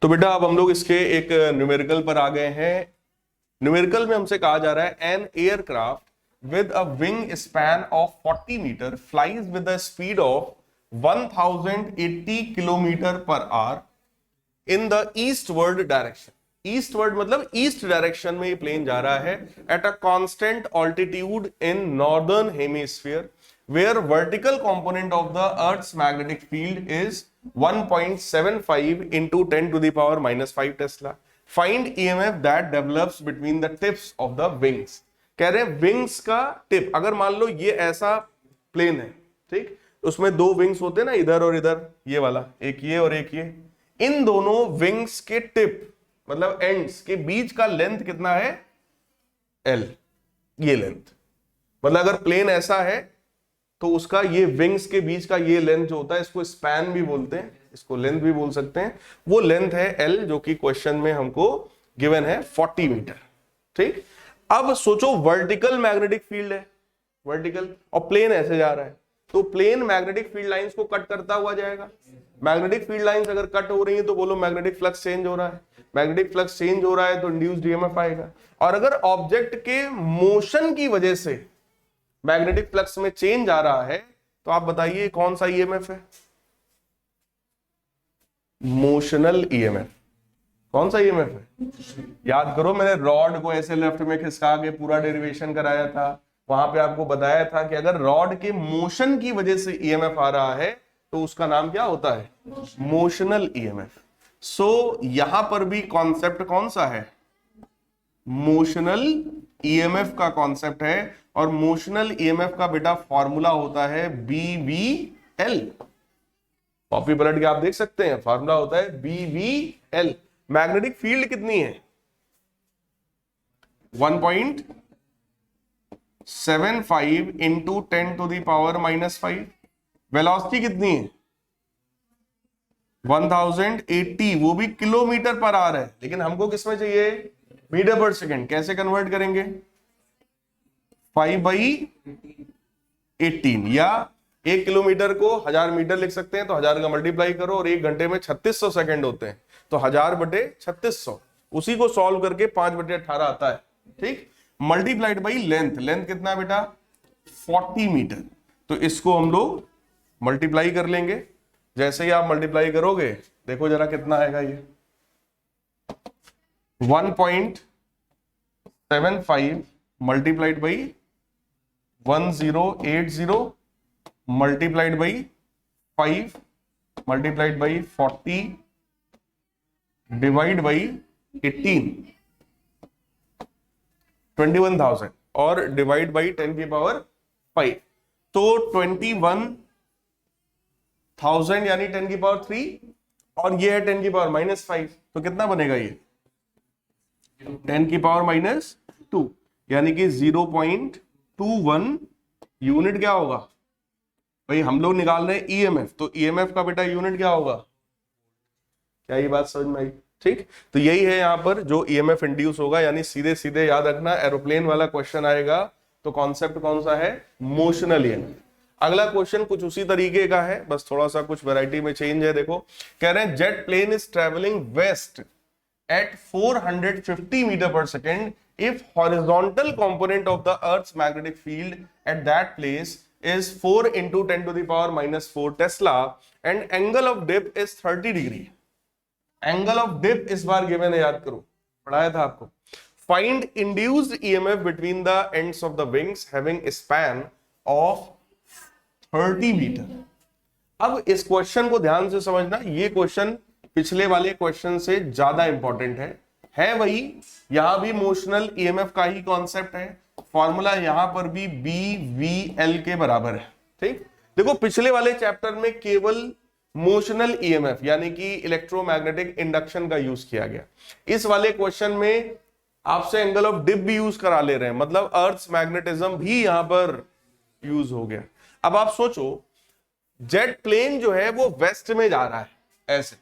तो बेटा अब हम लोग इसके एक न्यूमेरिकल पर आ गए हैं। न्यूमेरिकल में हमसे कहा जा रहा है an aircraft with a wing span of 40 metre flies with a speed of 1080 kilometre per hour in the eastward direction. Eastward मतलब ईस्ट डायरेक्शन में ये प्लेन जा रहा है at a constant altitude in northern hemisphere where vertical component of the earth's magnetic field is 1.75 into 10 to the power minus 5 tesla. Find EMF that develops between the tips of the wings. कह रहे हैं wings का tip, अगर मान लो ये ऐसा plane है, ठीक, उसमें दो विंग्स होते हैं ना, इधर और इधर, ये वाला एक ये और एक ये, इन दोनों विंग्स के टिप मतलब एंड्स के बीच का लेंथ कितना है? L। ये लेंथ मतलब अगर प्लेन ऐसा है तो उसका ये विंग्स के बीच का ये लेंथ जो होता है, इसको स्पैन भी बोलते हैं, इसको लेंथ भी बोल सकते हैं, वो लेंथ है L, जो कि क्वेश्चन में हमको गिवन है 40 मीटर। ठीक, अब सोचो वर्टिकल मैग्नेटिक फील्ड है, वर्टिकल, और प्लेन ऐसे जा रहा है, तो प्लेन मैग्नेटिक फील्ड लाइंस को कट करता हुआ जाएगा। मैग्नेटिक फील्ड लाइंस अगर कट हो रही है तो बोलो मैग्नेटिक फ्लक्स चेंज हो रहा है, मैग्नेटिक फ्लक्स चेंज हो रहा है तो इंड्यूस्ड ईएमएफ आएगा। और अगर ऑब्जेक्ट के मोशन की वजह से मैग्नेटिक फ्लक्स में चेंज आ रहा है तो आप बताइए कौन सा ईएमएफ है? Motional EMF. कौन सा ईएमएफ है? याद करो, मैंने रॉड को ऐसे लेफ्ट में खिसका के पूरा डेरिवेशन कराया था, वहां पे आपको बताया था कि अगर रॉड के मोशन की वजह से ईएमएफ आ रहा है तो उसका नाम क्या होता है? Motional EMF. सो यहां पर भी कॉन्सेप्ट कौन सा है? मोशनल ईएमएफ का कॉन्सेप्ट है, और मोशनल ईएमएफ का बेटा फॉर्मूला होता है BVL। कॉपी पलट के आप देख सकते हैं, फॉर्मूला होता है BVL। मैग्नेटिक फील्ड कितनी है? 1.75 into 10 to the power minus 5। Velocity कितनी है? 1080, वो भी किलोमीटर पर आवर है, लेकिन हमको किसमें चाहिए? Metre per second. कैसे कन्वर्ट करेंगे? 5/18, या 1 किलोमीटर को 1000 मीटर लिख सकते हैं, तो 1000 का मल्टीप्लाई करो, और 1 घंटे में 3600 सेकंड होते हैं, तो 1000/3600, उसी को सॉल्व करके 5/18 आता है। ठीक, मल्टीप्लाइड बाई लेंथ। लेंथ कितना है बेटा? 40 मीटर। तो इसको हम लोग मल्टीप्लाई कर लेंगे। जैसे ही आप मल्टीप्लाई करोगे देखो जरा कितना आएगा ये, 1.75 multiplied by 1080 multiplied by 5 multiplied by 40 divide by 18, 21,000, और डिवाइड बाई 10 की पावर 5, तो 21,000 यानी 10 की पावर 3, और ये है 10 की पावर माइनस 5, तो कितना बनेगा ये? 10 की पावर माइनस 2, यानी कि 0.21 यूनिट क्या होगा? भाई हम लोग निकाल रहे हैं ईएमएफ, तो ईएमएफ का बेटा यूनिट क्या होगा? क्या ये बात समझ में आई? ठीक, तो यही है यहां पर जो ईएमएफ इंड्यूस होगा, यानी सीधे सीधे याद रखना, एरोप्लेन वाला क्वेश्चन आएगा तो कॉन्सेप्ट कौन सा है? Motional EMF. अगला क्वेश्चन कुछ उसी तरीके का है, बस थोड़ा सा कुछ वैरायटी में चेंज है। देखो, कह रहे हैं jet plane is travelling west at 450 meter per second if horizontal component of the earth's magnetic field at that place is 4 into 10 to the power minus 4 tesla and angle of dip is 30 degree। angle of dip इस बार given है, याद करो, पढ़ाया था आपको। find induced EMF between the ends of the wings having a span of 30 meter। अब इस question को ध्यान से समझना, ये क्वेश्चन पिछले वाले क्वेश्चन से ज्यादा इंपॉर्टेंट है वही, यहां भी मोशनल ईएमएफ का ही कॉन्सेप्ट है, फॉर्मूला यहां पर भी BVL के बराबर है। ठीक, देखो पिछले वाले चैप्टर में केवल मोशनल ईएमएफ यानी कि इलेक्ट्रोमैग्नेटिक इंडक्शन का यूज किया गया, इस वाले क्वेश्चन में आपसे एंगल ऑफ डिप भी यूज करा ले रहे हैं, मतलब अर्थ्स मैग्नेटिज्म भी यहां पर यूज हो गया। अब आप सोचो, जेट प्लेन जो है वो वेस्ट में जा रहा है, ऐसे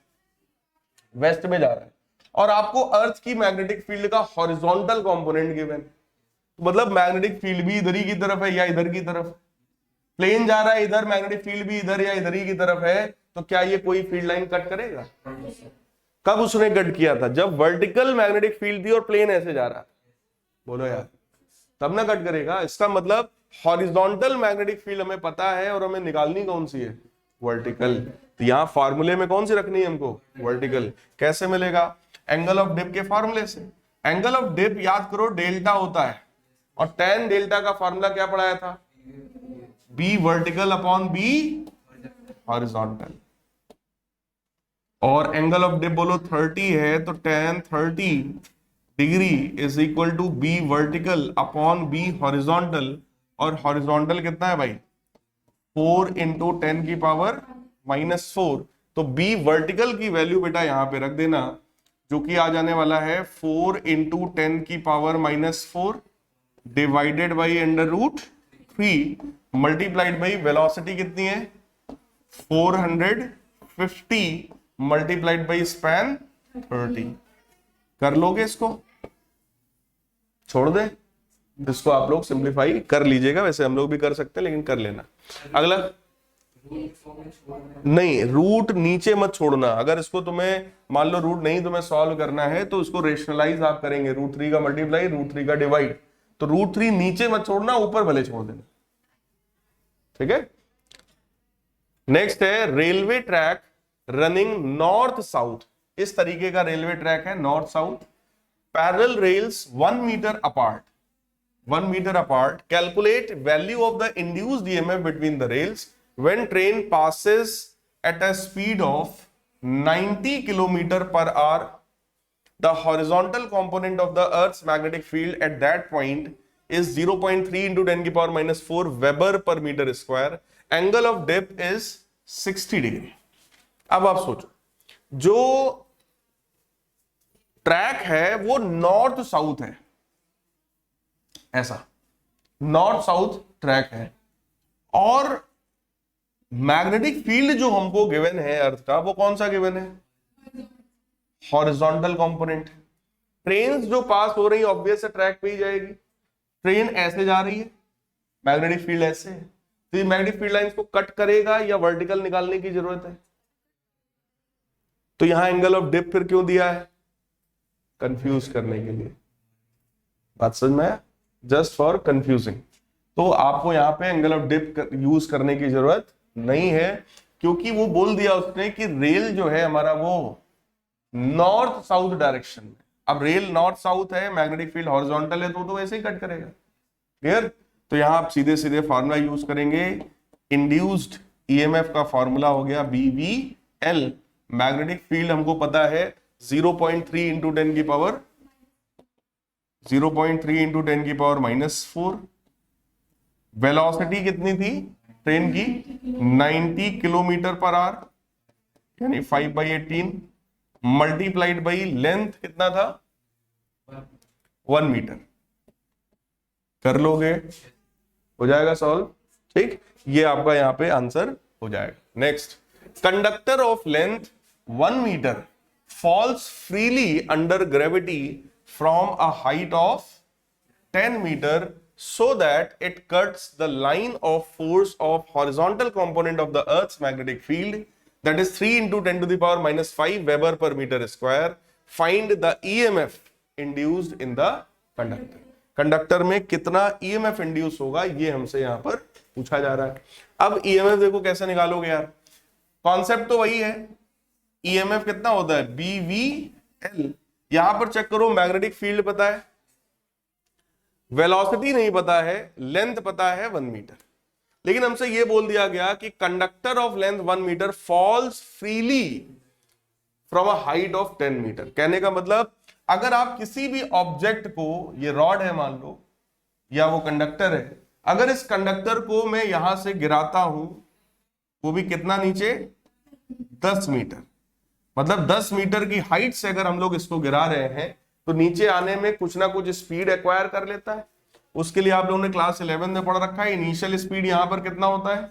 वेस्ट में जा रहा है, और आपको अर्थ की मैग्नेटिक फील्ड का हॉरिजॉन्टल कंपोनेंट गिवन, मतलब मैग्नेटिक फील्ड भी इधर ही की तरफ है या इधर की तरफ, प्लेन जा रहा है इधर, मैग्नेटिक फील्ड भी इधर या इधर ही की तरफ है, तो क्या ये कोई फील्ड लाइन कट करेगा? कब उसने कट किया था? जब वर्टिकल मैग्नेटिक फील्ड थी और प्लेन ऐसे जा रहा था। बोलो यार, तब ना कट करेगा। इसका मतलब हॉरिजॉन्टल मैग्नेटिक फील्ड हमें पता है और हमें निकालनी कौन सी है? वर्टिकल। तो यहां फार्मूले में कौन सी रखनी है हमको? वर्टिकल। कैसे मिलेगा? एंगल ऑफ डिप के फार्मूले से। एंगल ऑफ डिप याद करो डेल्टा होता है, और tan डेल्टा का फार्मूला क्या पढ़ाया था? B vertical upon B horizontal. और एंगल ऑफ डिप बोलो 30 है, तो tan 30 degree is equal to B vertical upon B horizontal. और हॉरिजॉन्टल कितना है भाई? 4 इंटू 10 की पावर -4। तो बी वर्टिकल की वैल्यू बेटा यहां पे रख देना, जो कि आ जाने वाला है 4 इंटू 10 की power -4 divided by √3 multiplied by velocity कितनी है? 450 मल्टीप्लाइड बाई स्पैन 30। कर लोगे इसको? छोड़ दे इसको, आप लोग सिंप्लीफाई कर लीजिएगा। वैसे हम लोग भी कर सकते हैं, लेकिन कर लेना। अगला, नहीं रूट नीचे मत छोड़ना। अगर इसको तुम्हें मान लो रूट नहीं तुम्हें सॉल्व करना है, तो इसको रेशनलाइज आप करेंगे, √3 का मल्टीप्लाई √3 का डिवाइड। तो √3 नीचे मत छोड़ना, ऊपर भले छोड़ देना, ठीक है। नेक्स्ट है railway track running north south. इस तरीके का रेलवे ट्रैक है, north south, parallel rails 1 metre apart. 1 meter apart. Calculate value of the induced EMF between the rails when train passes at a speed of 90 km/h. The horizontal component of the Earth's magnetic field at that point is 0.3 into 10 की power -4 Weber per meter square. Angle of dip is 60 degree. अब आप सोचो, जो track है वो north south है, ऐसा north south track है, और मैग्नेटिक फील्ड जो हमको गिवन है अर्थ का, वो कौन सा गिवन है? Horizontal component. ट्रेन जो पास हो रही है ऑब्वियस है ट्रैक पे ही जाएगी। ट्रेन ऐसे जा रही है, मैग्नेटिक फील्ड ऐसे है, तो ये मैग्नेटिक फील्ड लाइंस को कट करेगा या वर्टिकल निकालने की जरूरत है? तो यहां एंगल ऑफ डिप फिर क्यों दिया है? कंफ्यूज करने के लिए। बात समझ में आया? Just for confusing. तो आपको यहां पे एंगल ऑफ डिप यूज करने की जरूरत नहीं है, क्योंकि वो बोल दिया उसने कि रेल जो है हमारा वो नॉर्थ साउथ डायरेक्शन में। अब रेल नॉर्थ साउथ है, मैग्नेटिक फील्ड हॉरिजॉन्टल है, तो वैसे ही कट करेगा। क्लियर? तो यहां आप सीधे सीधे फार्मूला यूज करेंगे। इंड्यूस्ड ईएमएफ का फार्मूला हो गया BVL। मैग्नेटिक फील्ड हमको पता है 0.3 इंटू 10 की पावर 0.3 इंटू 10 की पावर -4। वेलोसिटी कितनी थी ट्रेन की? 90 km/h, यानी 5/18 मल्टीप्लाइड बाई लेंथ कितना था? 1 मीटर। कर लोगे? हो जाएगा सॉल्व, ठीक। ये आपका यहां पे आंसर हो जाएगा। Next, conductor of length 1 metre falls freely under gravity from a height of 10 meter so that it cuts the line of force of horizontal component of the Earth's magnetic field, that is 3 into 10 to the power -5 Weber per meter square. Find the EMF induced in the conductor. Conductor में कितना EMF induce होगा, ये हमसे यहां पर पूछा जा रहा है। अब EMF देखो कैसे निकालोगे यार, कॉन्सेप्ट तो वही है। EMF कितना होता है? BVL। यहां पर चेक करो, मैग्नेटिक फील्ड पता है, वेलोसिटी नहीं पता है, लेंथ पता है 1 मीटर, लेकिन हमसे यह बोल दिया गया कि conductor of length 1 metre falls freely from a height of 10 metre. कहने का मतलब, अगर आप किसी भी ऑब्जेक्ट को, ये रॉड है मान लो, या वो कंडक्टर है, अगर इस कंडक्टर को मैं यहां से गिराता हूं, वो भी कितना नीचे? 10 मीटर। मतलब 10 मीटर की हाइट से अगर हम लोग इसको गिरा रहे हैं, तो नीचे आने में कुछ ना कुछ स्पीड एक्वायर कर लेता है। उसके लिए आप लोगों ने क्लास 11 में पढ़ रखा है, इनिशियल स्पीड यहां पर कितना होता है?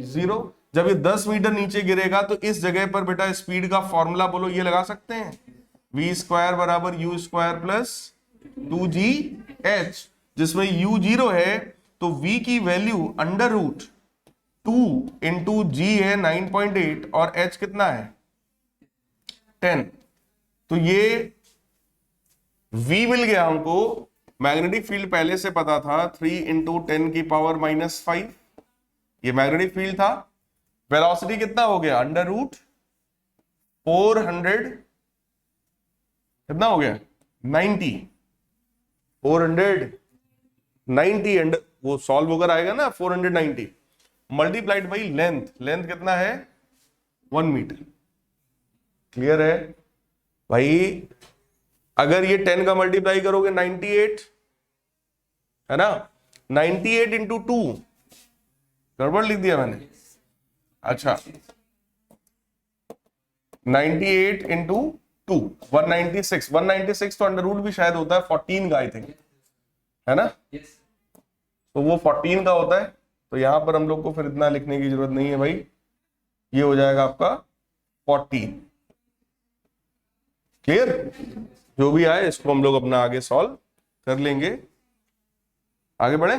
0। जब ये 10 मीटर नीचे गिरेगा, तो इस जगह पर बेटा स्पीड का फॉर्मूला बोलो, ये लगा सकते हैं, v² बराबर u² प्लस 2gh, जिसमें u 0 है, तो v की वैल्यू √2 इंटू g है 9.8 और h कितना है? 10। तो ये V मिल गया हमको। मैग्नेटिक फील्ड पहले से पता था 3 इंटू 10⁻⁻⁵, ये मैग्नेटिक फील्ड था। वेलोसिटी कितना हो गया, √400, कितना हो गया 90, 490, एंड वो सॉल्व होकर आएगा ना 490 मल्टीप्लाइड बाई लेंथ, लेंथ कितना है 1 मीटर। क्लियर है भाई? अगर ये 10 का मल्टीप्लाई करोगे 98 है ना, 98 इंटू 2, गड़बड़ लिख दिया मैंने, अच्छा 98 इंटू 2 196, 196 तो अंडर रूट भी शायद होता है 14 का, आई थिंक, है ना? तो वो 14 का होता है, तो यहां पर हम लोग को फिर इतना लिखने की जरूरत नहीं है भाई, ये हो जाएगा आपका 14। क्लियर? जो भी आए इसको हम लोग अपना आगे सॉल्व कर लेंगे। आगे बढ़े।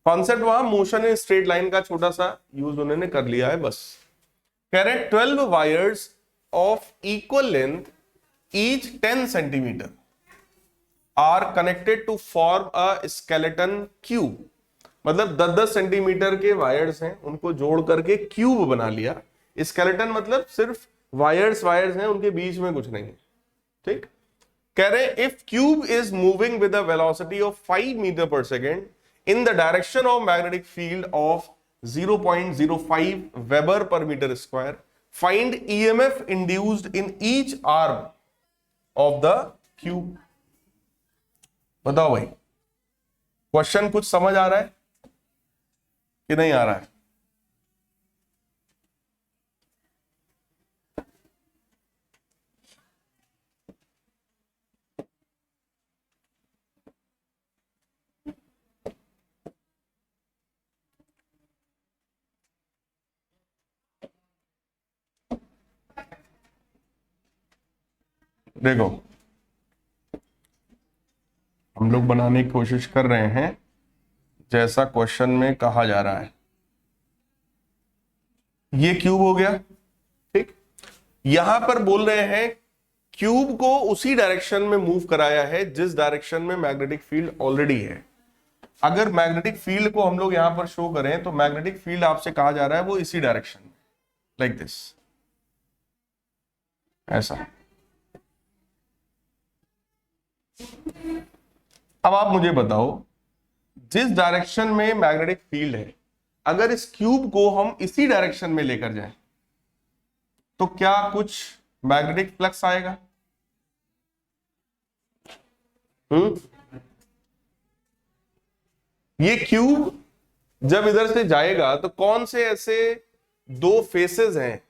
कॉन्सेप्ट वहां मोशन इन स्ट्रेट लाइन का छोटा सा यूज उन्होंने कर लिया है बस। कह रहे 12 wires of equal length each 10 centimetre are connected to form a skeleton cube. मतलब 10-10 सेंटीमीटर के वायर्स हैं, उनको जोड़ करके क्यूब बना लिया। स्केलेटन मतलब सिर्फ वायर्स हैं, उनके बीच में कुछ नहीं है। ठीक, कह रहे if cube is moving with a velocity of 5 metre per second in the direction of magnetic field of 0.05 Weber per meter square, find EMF induced in each arm of the cube। बताओ भाई, question कुछ समझ आ रहा है कि नहीं आ रहा है? देखो, हम लोग बनाने की कोशिश कर रहे हैं जैसा क्वेश्चन में कहा जा रहा है। ये क्यूब हो गया, ठीक। यहां पर बोल रहे हैं क्यूब को उसी डायरेक्शन में मूव कराया है जिस डायरेक्शन में मैग्नेटिक फील्ड ऑलरेडी है। अगर मैग्नेटिक फील्ड को हम लोग यहां पर शो करें तो मैग्नेटिक फील्ड आपसे कहा जा रहा है वो इसी डायरेक्शन में, लाइक दिस, ऐसा। अब आप मुझे बताओ, जिस डायरेक्शन में मैग्नेटिक फील्ड है, अगर इस क्यूब को हम इसी डायरेक्शन में लेकर जाएं तो क्या कुछ मैग्नेटिक फ्लक्स आएगा? ये क्यूब जब इधर से जाएगा तो कौन से ऐसे दो फेसेस हैं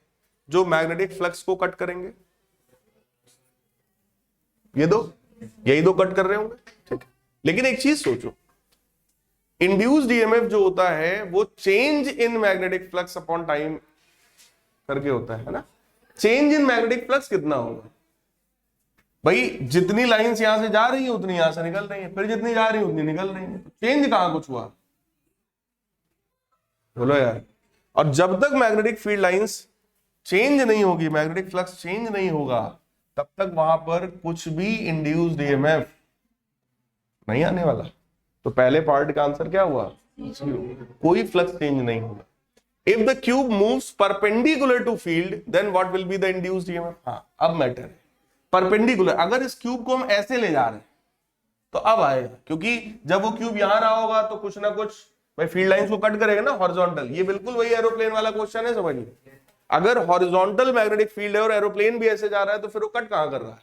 जो मैग्नेटिक फ्लक्स को कट करेंगे? ये दो, यही दो कट कर रहे होंगे, ठीक। लेकिन एक चीज सोचो, इंड्यूस्ड ईएमएफ जो होता है वो change in magnetic flux upon time करके होता है ना। चेंज इन मैग्नेटिक फ्लक्स कितना होगा भाई? जितनी लाइंस यहां से जा रही है उतनी यहां से निकल रही है, फिर जितनी जा रही है उतनी निकल रही है। चेंज कहां कुछ हुआ? बोलो यार। और जब तक मैग्नेटिक फील्ड लाइंस चेंज नहीं होगी, मैग्नेटिक फ्लक्स चेंज नहीं होगा, तब तक वहां पर कुछ भी इंड्यूस्ड ईएमएफ नहीं आने वाला। तो पहले पार्ट का आंसर क्या हुआ? कोई फ्लक्स चेंज नहीं होगा। If the cube moves perpendicular to field then what will be the induced EMF? हाँ, अब मैटर है परपेंडिकुलर। अगर इस क्यूब को हम ऐसे ले जा रहे हैं तो अब आएगा, क्योंकि जब वो क्यूब यहां रहा होगा तो कुछ ना कुछ भाई फील्ड लाइंस को कट करेगा ना, हॉरिजॉन्टल। ये बिल्कुल वही एरोप्लेन वाला क्वेश्चन है, समझिए। अगर हॉरिजॉन्टल मैग्नेटिक फील्ड है और एरोप्लेन भी ऐसे जा रहा है तो फिर वो कट कहां कर रहा है?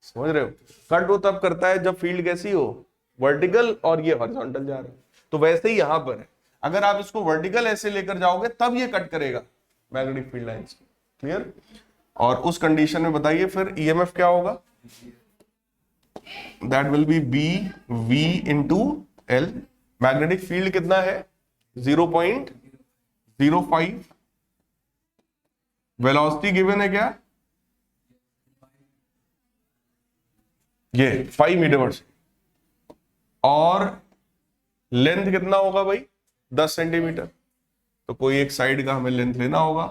समझ रहे हो? कट वो तब करता है जब फील्ड कैसी हो, वर्टिकल, और ये हॉरिजॉन्टल जा रहा है। तो वैसे ही यहां पर है, अगर आप इसको वर्टिकल ऐसे लेकर जाओगे तब ये कट करेगा मैग्नेटिक फील्ड लाइंस। क्लियर? और उस कंडीशन में बताइए फिर ईएमएफ क्या होगा? That will be B V into L. Magnetic field कितना है? 0.05। वेलोसिटी गिवन है क्या? ये 5 मीटर पर सेकेंड। और लेंथ कितना होगा भाई? 10 सेंटीमीटर। तो कोई एक साइड का हमें लेंथ लेना होगा,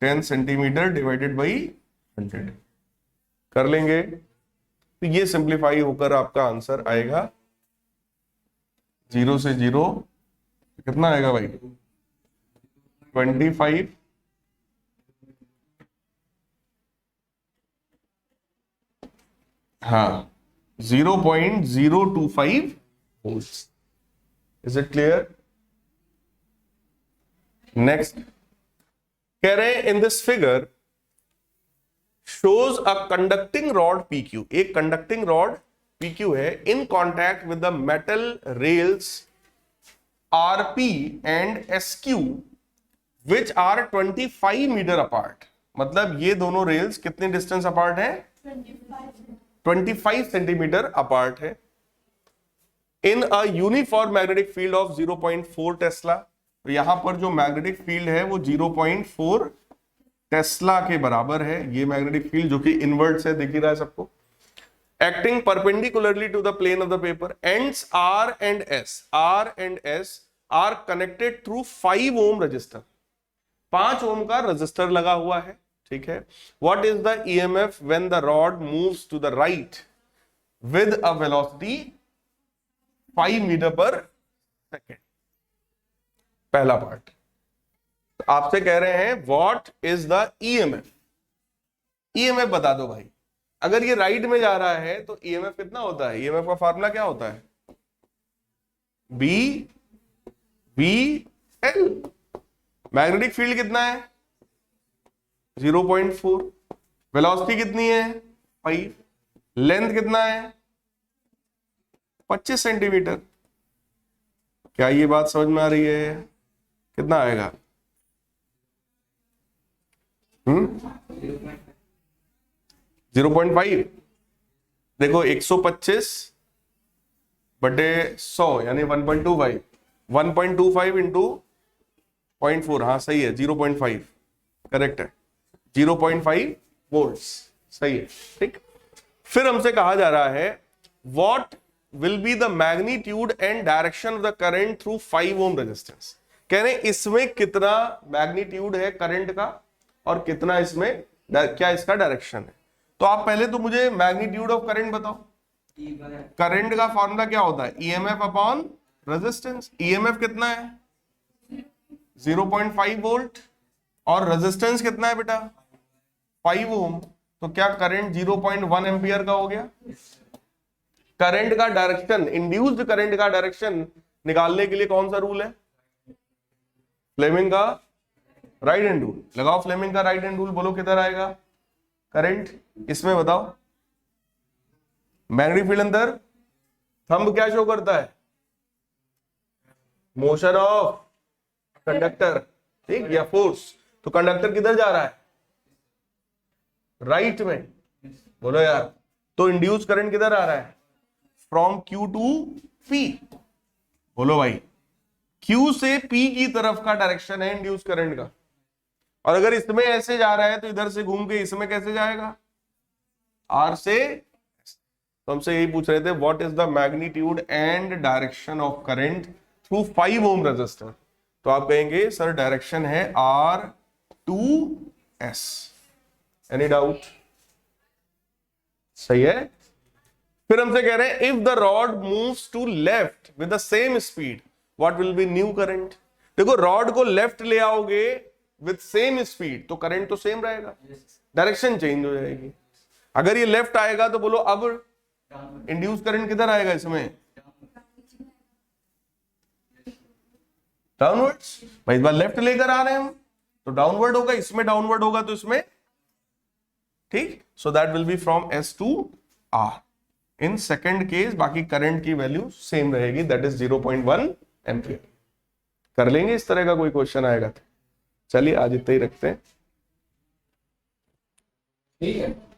10 सेंटीमीटर डिवाइडेड बाई 100 कर लेंगे तो ये सिंप्लीफाई होकर आपका आंसर आएगा 0 से 0 कितना आएगा भाई 25 हाँ 0.025 volts. Is it clear? Next कह रहे हैं in this figure shows a conducting rod PQ. एक conducting rod PQ है in contact with the metal rails RP and SQ which are 25 metre apart. मतलब ये दोनों रेल्स कितने डिस्टेंस अपार्ट है 25 सेंटीमीटर अपार्ट है in a uniform magnetic field of 0.4 tesla. तो यहां पर जो मैग्नेटिक फील्ड है वो 0.4 टेस्ला के बराबर है. ये मैग्नेटिक फील्ड जो कि इनवर्ट्स है, दिख ही रहा है सबको. Acting perpendicularly to the plane of the paper. Ends R and S are connected through 5 ohm resistor. 5 ohm का रजिस्टर लगा हुआ है. ठीक है. What is the EMF when the rod moves to the right with a velocity 5 metre per second. पहला part. तो आपसे कह रहे हैं what is the EMF. EMF बता दो भाई. अगर ये राइट में जा रहा है तो ईएमएफ कितना होता है. ईएमएफ का फार्मूला क्या होता है B V L. Magnetic field कितना है 0.4. वेलोसिटी कितनी है 5. लेंथ कितना है 25 सेंटीमीटर. क्या ये बात समझ में आ रही है. कितना आएगा 0.5. देखो 125 बटे 100 यानी 1.25. 1.25 इंटू 0.4. हाँ सही है 0.5 करेक्ट है. 0.5 वोल्ट्स सही है. ठीक. फिर हमसे कहा जा रहा है what will be the magnitude and direction of the current through 5 ohm resistance. कह रहे हैं इसमें कितना मैग्नीट्यूड है करंट का और कितना इसमें क्या इसका डायरेक्शन है. तो आप पहले तो मुझे मैग्नीट्यूड ऑफ करंट बताओ. करंट का फॉर्मूला क्या होता है ईएमएफ अपॉन रेजिस्टेंस. ईएमएफ कितना है 0.5 वोल्ट और रेजिस्टेंस कितना है बेटा 5 ओम. तो क्या करंट 0.1 एम्पियर का हो गया. करंट का डायरेक्शन इंड्यूस्ड करंट का डायरेक्शन निकालने के लिए कौन सा रूल है फ्लेमिंग का राइट हैंड रूल. लगाओ फ्लेमिंग का राइट हैंड रूल. बोलो किधर आएगा करंट. इसमें बताओ मैग्नेटिक फील्ड अंदर थंब क्या शो करता है मोशन ऑफ कंडक्टर. ठीक या फोर्स. तो कंडक्टर किधर जा रहा है राइट में. बोलो यार. तो इंड्यूस करंट किधर आ रहा है फ्रॉम Q टू P. बोलो भाई Q से P की तरफ का डायरेक्शन है इंड्यूस करंट का. और अगर इसमें ऐसे जा रहा है तो इधर से घूम के इसमें कैसे जाएगा R से. तो हमसे यही पूछ रहे थे what is the magnitude and direction of current through 5 ohm resistor. तो आप कहेंगे सर डायरेक्शन है R2S. Any doubt. सही है. फिर हमसे कह रहे हैं if the rod moves to left with the same speed what will be new current. देखो रॉड को लेफ्ट ले आओगे विद सेम स्पीड तो करंट तो सेम रहेगा. डायरेक्शन चेंज हो जाएगी. अगर ये लेफ्ट आएगा तो बोलो अब इंड्यूस करंट किधर आएगा इसमें डाउनवर्ड्स. भाई इस बार लेफ्ट लेकर आ रहे हैं हम तो डाउनवर्ड होगा. इसमें डाउनवर्ड होगा तो इसमें. ठीक. So that will be from S to R in second case. बाकी करंट की वैल्यू सेम रहेगी दैट इज 0.1 एम्पियर. कर लेंगे इस तरह का कोई क्वेश्चन आएगा तो. चलिए आज इतना ही रखते हैं. ठीक है.